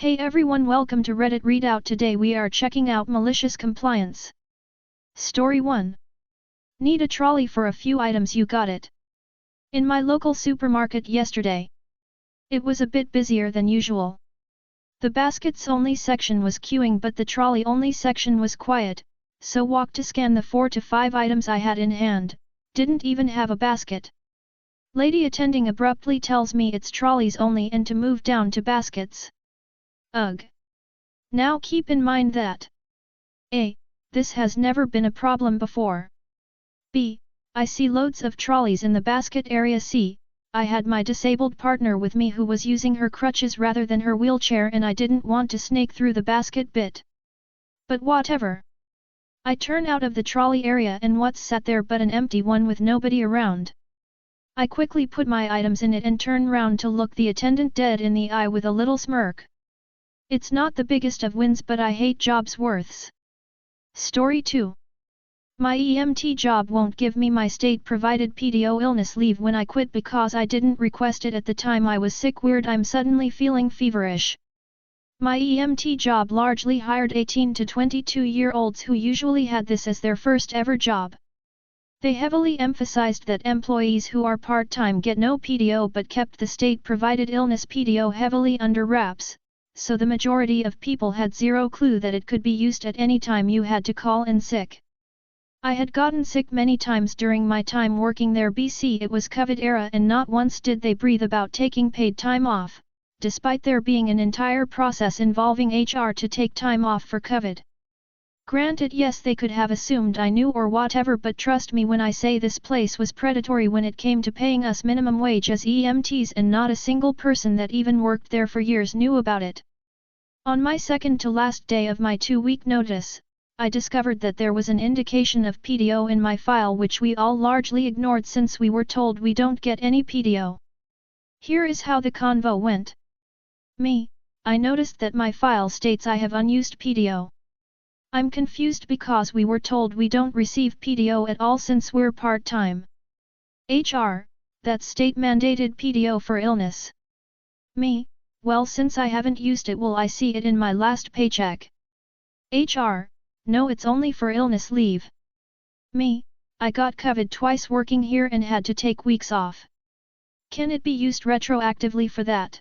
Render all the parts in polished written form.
Hey everyone, welcome to Reddit Readout. Today we are checking out Malicious Compliance. Story 1. Need a trolley for a few items. You got it. In my local supermarket yesterday. It was a bit busier than usual. The baskets only section was queuing but the trolley only section was quiet, so walked to scan the 4 to 5 items I had in hand, didn't even have a basket. Lady attending abruptly tells me it's trolleys only and to move down to baskets. Ugh. Now keep in mind that A. This has never been a problem before. B. I see loads of trolleys in the basket area. C. I had my disabled partner with me who was using her crutches rather than her wheelchair and I didn't want to snake through the basket bit. But whatever. I turn out of the trolley area and what's sat there but an empty one with nobody around. I quickly put my items in it and turn round to look the attendant dead in the eye with a little smirk. It's not the biggest of wins but I hate jobs worths. Story 2. My EMT job won't give me my state-provided PTO illness leave when I quit because I didn't request it at the time I was sick. Weird, I'm suddenly feeling feverish. My EMT job largely hired 18 to 22-year-olds who usually had this as their first ever job. They heavily emphasized that employees who are part-time get no PTO but kept the state-provided illness PTO heavily under wraps. So the majority of people had zero clue that it could be used at any time you had to call in sick. I had gotten sick many times during my time working there. It was COVID era and not once did they breathe about taking paid time off, despite there being an entire process involving HR to take time off for COVID. Granted, yes, they could have assumed I knew or whatever, but trust me when I say this place was predatory when it came to paying us minimum wage as EMTs, and not a single person that even worked there for years knew about it. On my second to last day of my 2-week notice, I discovered that there was an indication of PTO in my file which we all largely ignored since we were told we don't get any PTO. Here is how the convo went. I noticed that my file states I have unused PTO. I'm confused because we were told we don't receive PTO at all since we're part-time. HR, that's state-mandated PTO for illness. Well, since I haven't used it, will I see it in my last paycheck? HR, no, it's only for illness leave. I got COVID twice working here and had to take weeks off. Can it be used retroactively for that?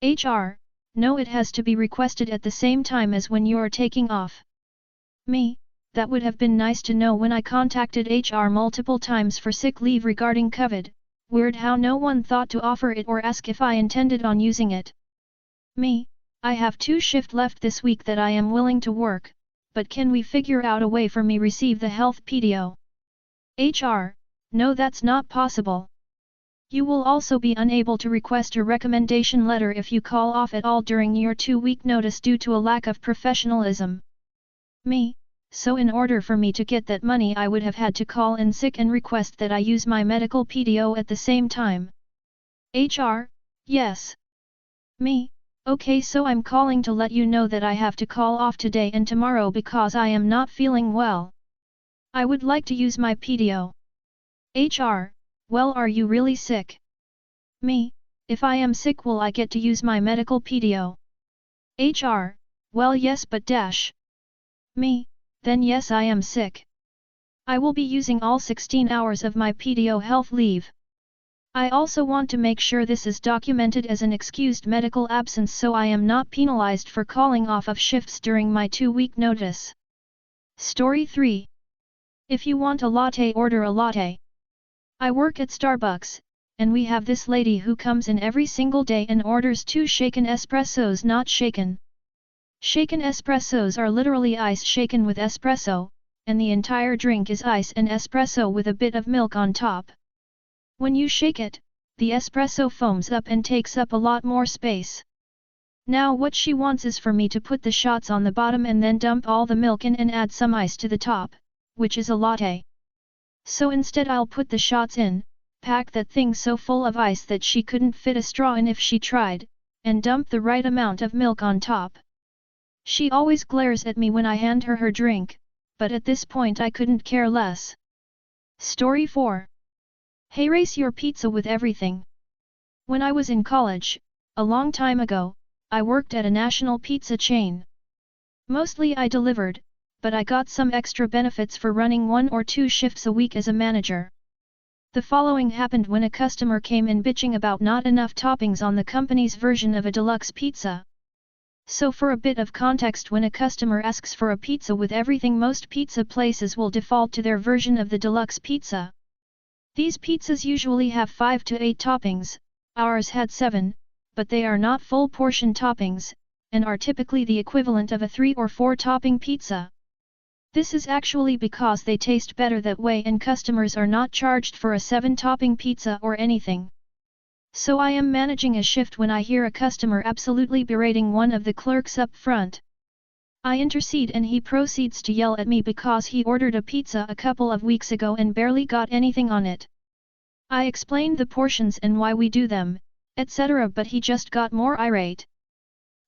HR, no, it has to be requested at the same time as when you're taking off. That would have been nice to know when I contacted HR multiple times for sick leave regarding COVID. Weird how no one thought to offer it or ask if I intended on using it. I have 2 shifts left this week that I am willing to work, but can we figure out a way for me receive the health PTO? HR, no, that's not possible. You will also be unable to request a recommendation letter if you call off at all during your 2-week notice due to a lack of professionalism. So in order for me to get that money I would have had to call in sick and request that I use my medical PTO at the same time. HR, yes. Okay, so I'm calling to let you know that I have to call off today and tomorrow because I am not feeling well. I would like to use my PTO. HR, well, are you really sick? If I am sick, will I get to use my medical PTO? HR, well, yes, but then yes, I am sick. I will be using all 16 hours of my PTO health leave. I also want to make sure this is documented as an excused medical absence so I am not penalized for calling off of shifts during my 2-week notice. Story 3. If you want a latte, order a latte. I work at Starbucks, and we have this lady who comes in every single day and orders 2 shaken espressos, not shaken. Shaken espressos are literally ice shaken with espresso, and the entire drink is ice and espresso with a bit of milk on top. When you shake it, the espresso foams up and takes up a lot more space. Now what she wants is for me to put the shots on the bottom and then dump all the milk in and add some ice to the top, which is a latte. So instead I'll put the shots in, pack that thing so full of ice that she couldn't fit a straw in if she tried, and dump the right amount of milk on top. She always glares at me when I hand her her drink, but at this point I couldn't care less. Story 4. Hey, race your pizza with everything. When I was in college, a long time ago, I worked at a national pizza chain. Mostly I delivered, but I got some extra benefits for running 1 or 2 shifts a week as a manager. The following happened when a customer came in bitching about not enough toppings on the company's version of a deluxe pizza. So for a bit of context, when a customer asks for a pizza with everything, most pizza places will default to their version of the deluxe pizza. These pizzas usually have 5 to 8 toppings, ours had 7, but they are not full portion toppings, and are typically the equivalent of a 3 or 4 topping pizza. This is actually because they taste better that way and customers are not charged for a 7-topping pizza or anything. So I am managing a shift when I hear a customer absolutely berating one of the clerks up front. I intercede and he proceeds to yell at me because he ordered a pizza a couple of weeks ago and barely got anything on it. I explained the portions and why we do them, etc., but he just got more irate.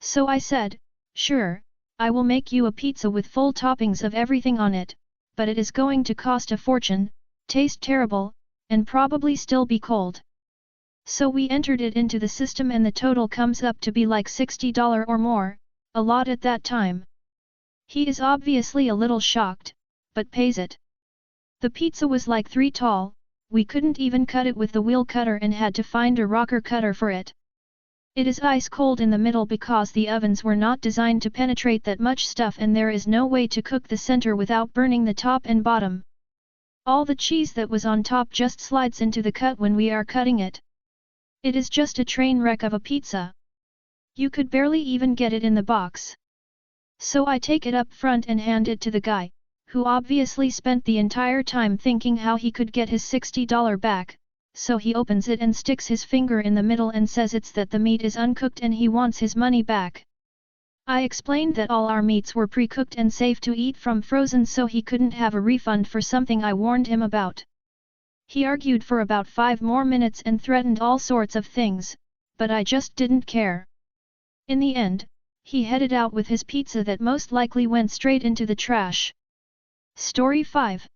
So I said, "Sure, I will make you a pizza with full toppings of everything on it, but it is going to cost a fortune, taste terrible, and probably still be cold." So we entered it into the system and the total comes up to be like $60 or more, a lot at that time. He is obviously a little shocked, but pays it. The pizza was like 3 tall, we couldn't even cut it with the wheel cutter and had to find a rocker cutter for it. It is ice cold in the middle because the ovens were not designed to penetrate that much stuff and there is no way to cook the center without burning the top and bottom. All the cheese that was on top just slides into the cut when we are cutting it. It is just a train wreck of a pizza. You could barely even get it in the box. So I take it up front and hand it to the guy, who obviously spent the entire time thinking how he could get his $60 back. So he opens it and sticks his finger in the middle and says it's that the meat is uncooked and he wants his money back. I explained that all our meats were pre-cooked and safe to eat from frozen, so he couldn't have a refund for something I warned him about. He argued for about 5 more minutes and threatened all sorts of things, but I just didn't care. In the end, he headed out with his pizza that most likely went straight into the trash. Story 5.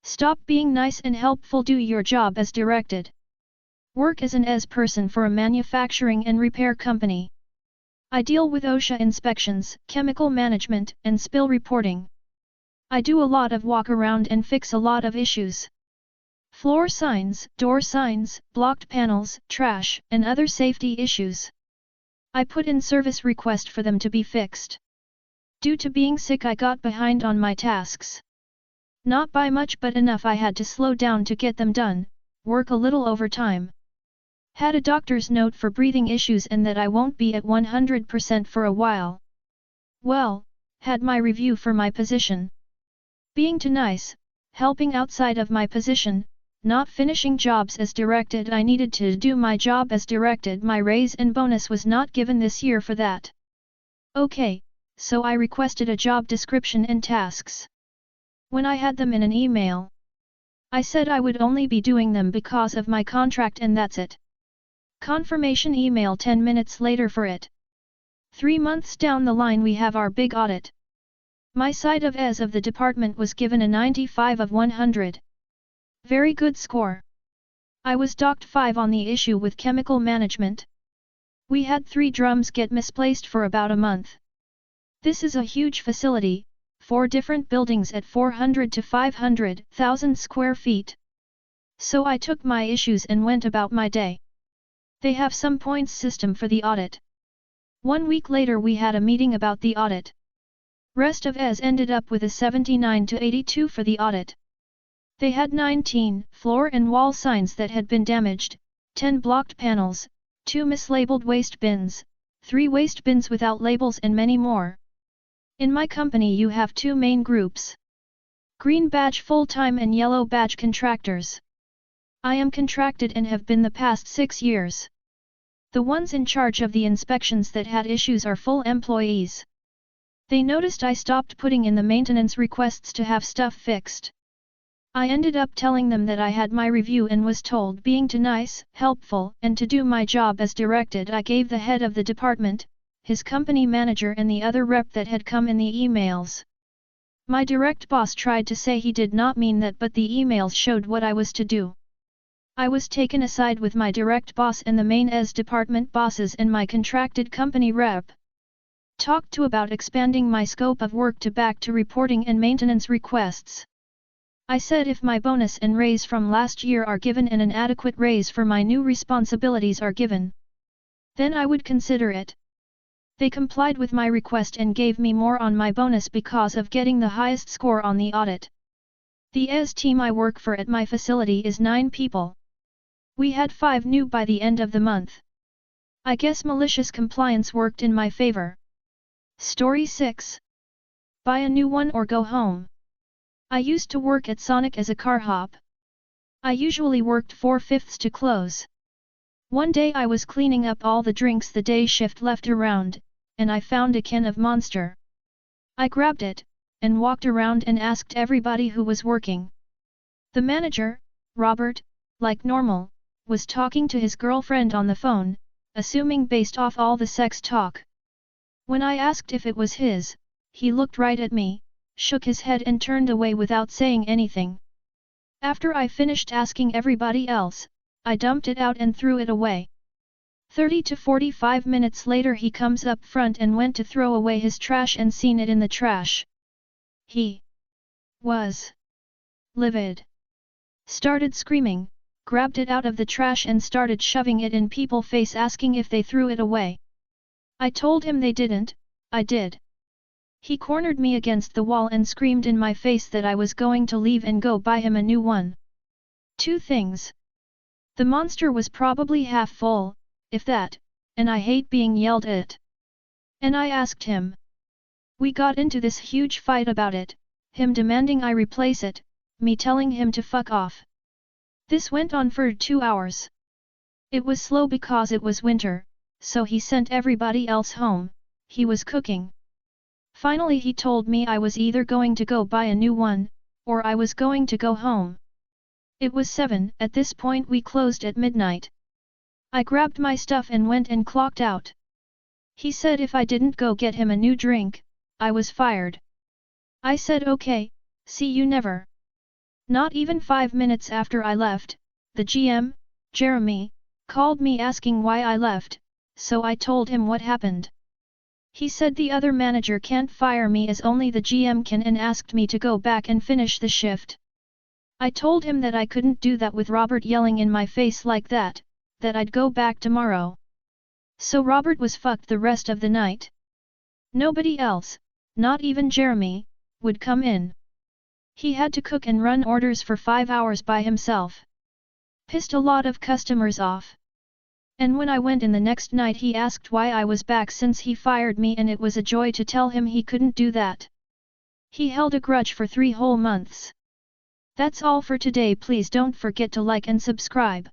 Stop being nice and helpful, do your job as directed. Work as an person for a manufacturing and repair company. I deal with OSHA inspections, chemical management, and spill reporting. I do a lot of walk around and fix a lot of issues. Floor signs, door signs, blocked panels, trash, and other safety issues. I put in service request for them to be fixed. Due to being sick, I got behind on my tasks. Not by much but enough. I had to slow down to get them done, work a little overtime. Had a doctor's note for breathing issues and that I won't be at 100% for a while. Well, had my review for my position. Being too nice, helping outside of my position, not finishing jobs as directed. I needed to do my job as directed. My raise and bonus was not given this year for that. Okay, so I requested a job description and tasks. When I had them in an email, I said I would only be doing them because of my contract and that's it. Confirmation email 10 minutes later for it. 3 months down the line we have our big audit. My side of as of the department was given a 95 of 100. Very good score. I was docked 5 on the issue with chemical management. We had 3 drums get misplaced for about a month. This is a huge facility, 4 different buildings at 400 to 500,000 square feet. So I took my issues and went about my day. They have some points system for the audit. 1 week later we had a meeting about the audit. Rest of as ended up with a 79 to 82 for the audit. They had 19 floor and wall signs that had been damaged, 10 blocked panels, 2 mislabeled waste bins, 3 waste bins without labels and many more. In my company you have 2 main groups. Green badge full-time and yellow badge contractors. I am contracted and have been the past 6 years. The ones in charge of the inspections that had issues are full employees. They noticed I stopped putting in the maintenance requests to have stuff fixed. I ended up telling them that I had my review and was told being too nice, helpful, and to do my job as directed. I gave the head of the department, his company manager and the other rep that had come in the emails. My direct boss tried to say he did not mean that, but the emails showed what I was to do. I was taken aside with my direct boss and the main ES department bosses and my contracted company rep. Talked to about expanding my scope of work to back to reporting and maintenance requests. I said if my bonus and raise from last year are given and an adequate raise for my new responsibilities are given, then I would consider it. They complied with my request and gave me more on my bonus because of getting the highest score on the audit. The ES team I work for at my facility is 9 people. We had 5 new by the end of the month. I guess malicious compliance worked in my favor. Story 6. Buy a new one or go home. I used to work at Sonic as a car hop. I usually worked 4/5 to close. One day I was cleaning up all the drinks the day shift left around, and I found a can of Monster. I grabbed it, and walked around and asked everybody who was working. The manager, Robert, like normal, was talking to his girlfriend on the phone, assuming based off all the sex talk. When I asked if it was his, he looked right at me, shook his head and turned away without saying anything. After I finished asking everybody else, I dumped it out and threw it away. 30 to 45 minutes later he comes up front and went to throw away his trash and seen it in the trash. He was livid. Started screaming, grabbed it out of the trash and started shoving it in people's face asking if they threw it away. I told him they didn't, I did. He cornered me against the wall and screamed in my face that I was going to leave and go buy him a new one. 2 things. The Monster was probably half full, if that, and I hate being yelled at. And I asked him. We got into this huge fight about it, him demanding I replace it, me telling him to fuck off. This went on for 2 hours. It was slow because it was winter, so he sent everybody else home, he was cooking. Finally he told me I was either going to go buy a new one, or I was going to go home. It was 7, at this point we closed at midnight. I grabbed my stuff and went and clocked out. He said if I didn't go get him a new drink, I was fired. I said okay, see you never. Not even 5 minutes after I left, the GM, Jeremy, called me asking why I left, so I told him what happened. He said the other manager can't fire me as only the GM can and asked me to go back and finish the shift. I told him that I couldn't do that with Robert yelling in my face like that I'd go back tomorrow. So Robert was fucked the rest of the night. Nobody else, not even Jeremy, would come in. He had to cook and run orders for 5 hours by himself. Pissed a lot of customers off. And when I went in the next night he asked why I was back since he fired me and it was a joy to tell him he couldn't do that. He held a grudge for 3 whole months. That's all for today. Please don't forget to like and subscribe.